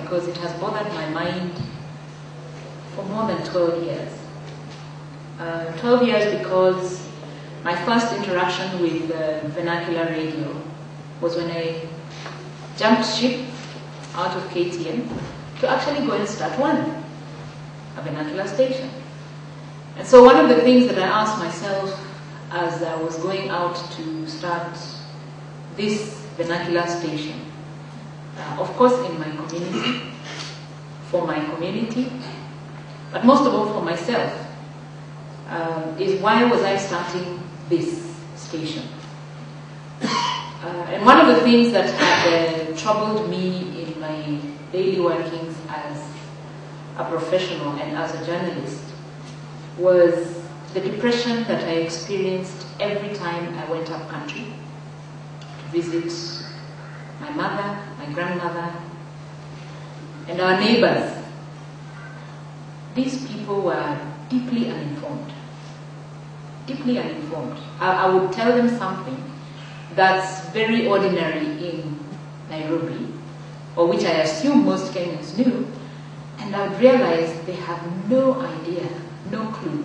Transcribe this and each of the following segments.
because it has bothered my mind for more than 12 years. 12 years because my first interaction with vernacular radio was when I jumped ship out of KTN to actually go and start one, a vernacular station. And so one of the things that I asked myself as I was going out to start this vernacular station, of course in my community, for my community, but most of all for myself, is why was I starting this station? And one of the things that had troubled me in my daily workings as a professional and as a journalist was the depression that I experienced every time I went up country to visit my mother, my grandmother, and our neighbors. These people were deeply uninformed. Deeply uninformed. I would tell them something that's very ordinary in Nairobi, or which I assume most Kenyans knew, and I would realize they have no idea, no clue.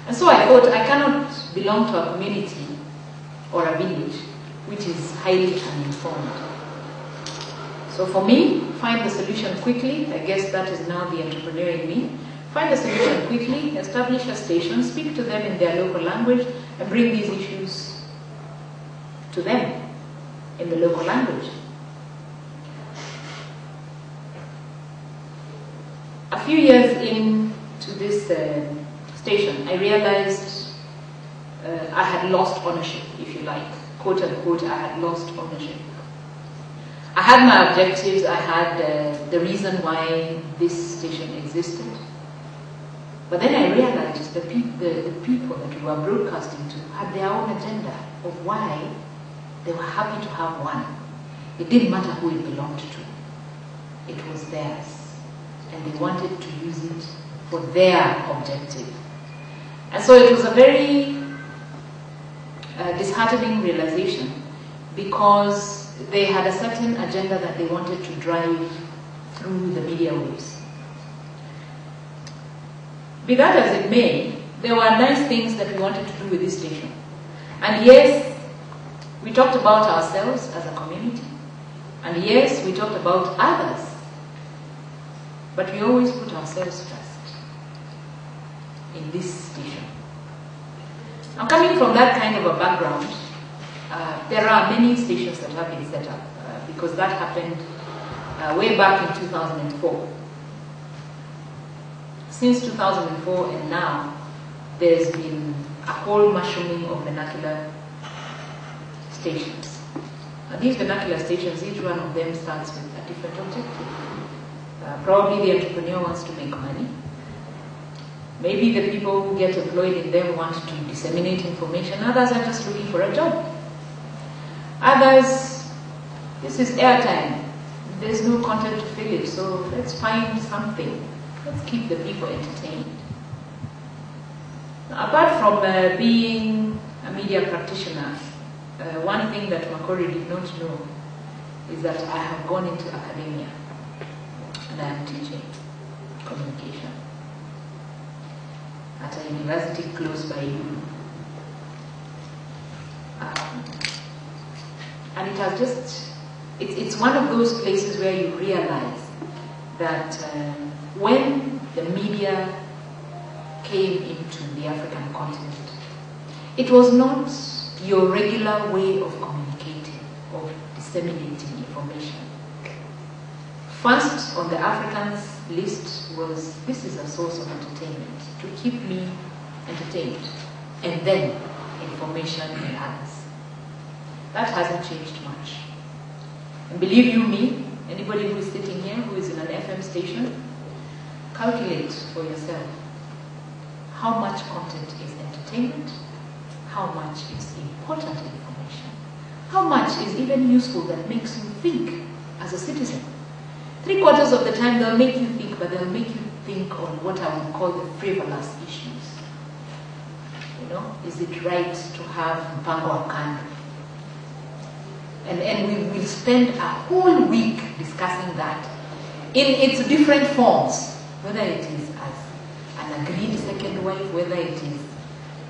And so I thought I cannot belong to a community or a village which is highly uninformed. So for me, find the solution quickly. I guess that is now the entrepreneur in me. Find the solution quickly, establish a station, speak to them in their local language, and bring these issues to them in the local language. A few years into this station, I realized I had lost ownership, if you like. Quote unquote, I had lost ownership. I had my objectives, I had the reason why this station existed. But then I realized the people that we were broadcasting to had their own agenda of why they were happy to have one. It didn't matter who it belonged to. It was theirs. And they wanted to use it for their objective. And so it was a very disheartening realization because they had a certain agenda that they wanted to drive through the media waves. Be that as it may, there were nice things that we wanted to do with this station. And yes, we talked about ourselves as a community. And yes, we talked about others. But we always put ourselves first in this station. Now, coming from that kind of a background, there are many stations that have been set up because that happened way back in 2004. Since 2004 and now, there's been a whole mushrooming of vernacular stations. These vernacular stations, each one of them starts with a different objective. Probably the entrepreneur wants to make money. Maybe the people who get employed in them want to disseminate information. Others are just looking for a job. Others, this is airtime. There's no content to fill it, so let's find something. Let's keep the people entertained. Now, apart from being a media practitioner, one thing that Makori did not know is that I have gone into academia and I am teaching communication at a university close by you. And it has just, it's one of those places where you realize that when the media came into the African continent, it was not your regular way of communicating, of disseminating information. First on the Africans list was, this is a source of entertainment, to keep me entertained, and then information and others. That hasn't changed much. And believe you me, anybody who is sitting here who is in an FM station, calculate for yourself how much content is entertainment, how much is important information, how much is even useful that makes you think as a citizen. 3/4 of the time they'll make you think, but they'll make you think on what I would call the frivolous issues. You know, is it right to have mpango wa kando? And we will spend a whole week discussing that. in its different forms, whether it is as an agreed second wife, whether it is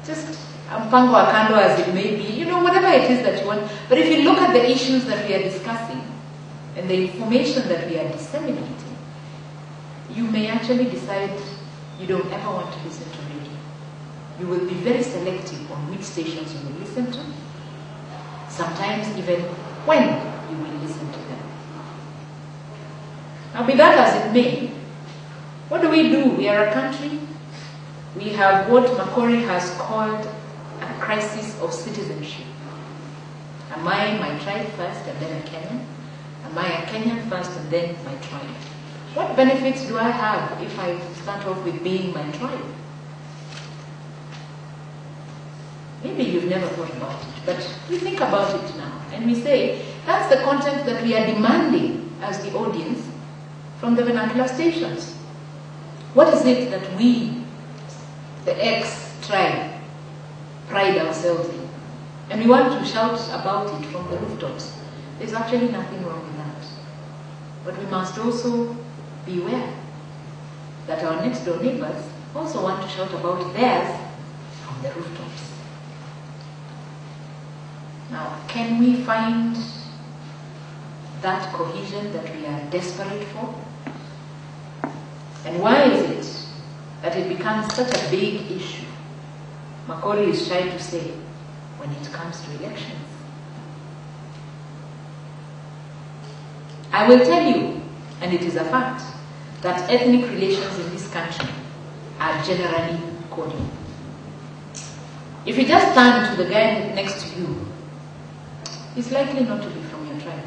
just mpango wa kando as it may be, you know, whatever it is that you want. But if you look at the issues that we are discussing and the information that we are disseminating, you may actually decide you don't ever want to listen to radio. You will be very selective on which stations you will listen to, sometimes even when you will listen to them. Now, be that as it may, what do? We are a country. We have what Makori has called a crisis of citizenship. Am I my tribe first and then a Kenyan? Am I a Kenyan first and then my tribe? What benefits do I have if I start off with being my tribe? Maybe you've never thought about it, but we think about it now. And we say, that's the content that we are demanding as the audience from the vernacular stations. What is it that we, the ex-tribe, pride ourselves in? And we want to shout about it from the rooftops. There's actually nothing wrong with that. But we must also beware that our next door neighbors also want to shout about theirs from the rooftops. Now, can we find that cohesion that we are desperate for? And why is it that it becomes such a big issue? Macaulay is trying to say when it comes to elections. I will tell you, and it is a fact, that ethnic relations in this country are generally cordial. If you just turn to the guy next to you, he's likely not to be from your tribe.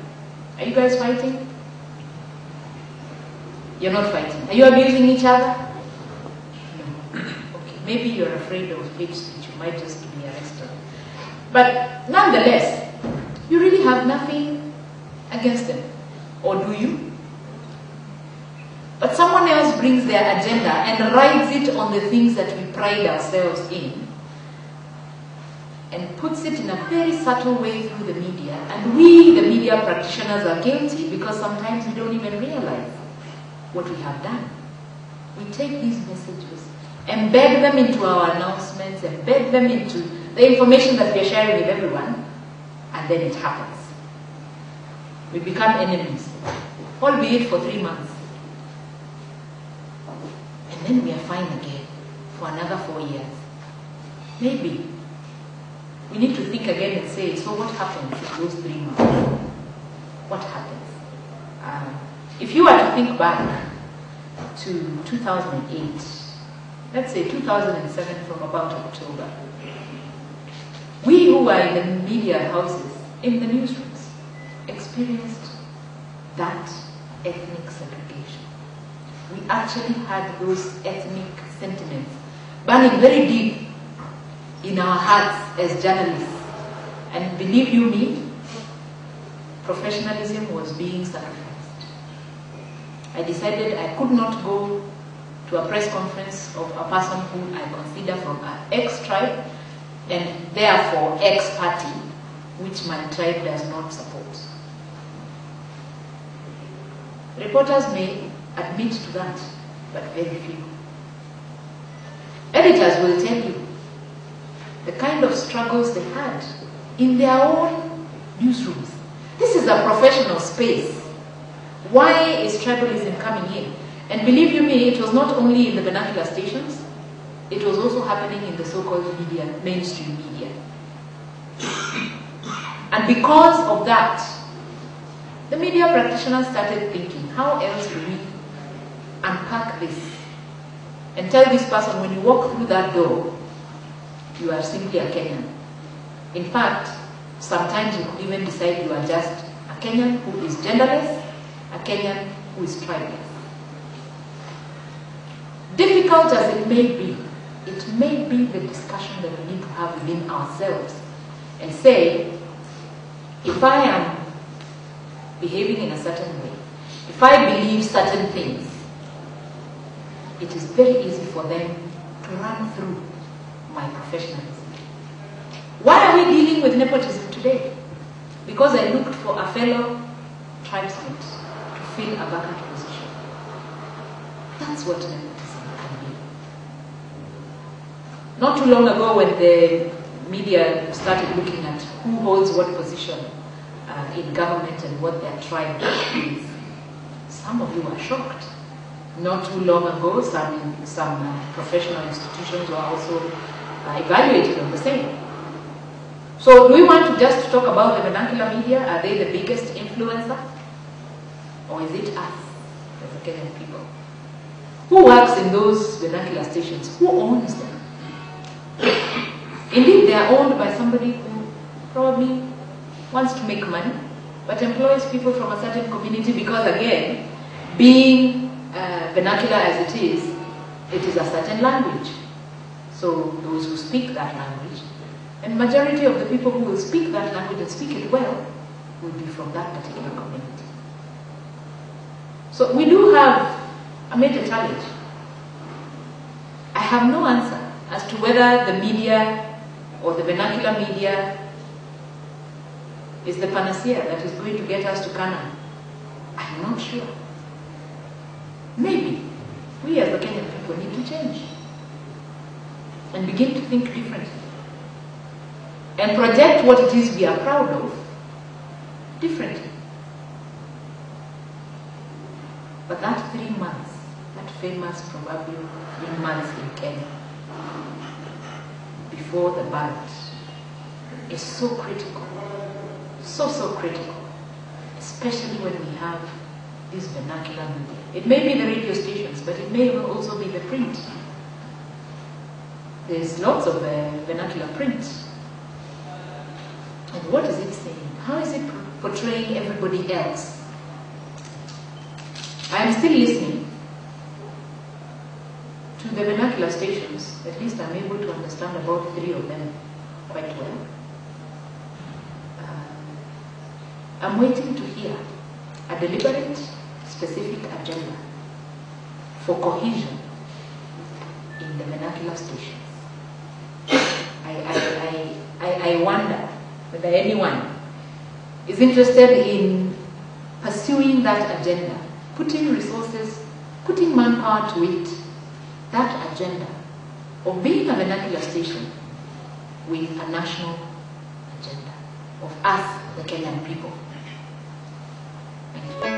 Are you guys fighting? You're not fighting. Are you abusing each other? No. Okay, maybe you're afraid of hate speech. You might just be arrested. But nonetheless, you really have nothing against them. Or do you? But someone else brings their agenda and rides it on the things that we pride ourselves in and puts it in a very subtle way through the media. And we, the media practitioners, are guilty because sometimes we don't even realize what we have done. We take these messages, embed them into our announcements, embed them into the information that we're sharing with everyone, and then it happens. We become enemies, albeit for 3 months. And then we are fine again for another 4 years. Maybe we need to think again and say, so what happens in those 3 months? What happens? If you were to think back to 2008, let's say 2007 from about October, we who are in the media houses, in the newsrooms, experienced that ethnic segregation. We actually had those ethnic sentiments burning very deep in our hearts as journalists. And believe you me, professionalism was being sacrificed. I decided I could not go to a press conference of a person who I consider from an ex-tribe and therefore ex-party, which my tribe does not support. Reporters may admit to that, but very few. Editors will tell you the kind of struggles they had in their own newsrooms. This is a professional space. Why is tribalism coming in? And believe you me, it was not only in the vernacular stations, it was also happening in the so-called media, mainstream media. And because of that, the media practitioners started thinking, how else do we unpack this? And tell this person, when you walk through that door, you are simply a Kenyan. In fact, sometimes you could even decide you are just a Kenyan who is genderless, a Kenyan who is tribeless. Difficult as it may be the discussion that we need to have within ourselves and say, if I am behaving in a certain way, if I believe certain things, it is very easy for them to run through my professionalism. Why are we dealing with nepotism today? Because I looked for a fellow tribesmate to fill a vacant position. That's what nepotism can be. Not too long ago, when the media started looking at who holds what position in government and what their tribe is, some of you were shocked. Not too long ago, some professional institutions were also evaluated on the same. So do we want to just talk about the vernacular media? Are they the biggest influencer? Or is it us, as the Kenyan people? Who works in those vernacular stations? Who owns them? Indeed, they are owned by somebody who probably wants to make money, but employs people from a certain community because, again, being vernacular as it is a certain language. So those who speak that language, and majority of the people who will speak that language and speak it well will be from that particular community. So we do have a major challenge. I have no answer as to whether the media or the vernacular media is the panacea that is going to get us to Canaan. I'm not sure. Maybe we as the Kenyan people need to change and begin to think differently and project what it is we are proud of differently. But that 3 months, that famous probably 3 months in Kenya before the ballot is so critical, so critical, especially when we have this vernacular media. It may be the radio stations, but it may also be the print. There's lots of vernacular print. And what is it saying? How is it portraying everybody else? I am still listening to the vernacular stations. At least I'm able to understand about 3 of them quite well. I'm waiting to hear a deliberate, specific agenda for cohesion in the vernacular stations. I wonder whether anyone is interested in pursuing that agenda, putting resources, putting manpower to it, that agenda of being a vernacular station with a national agenda of us, the Kenyan people. Thank you.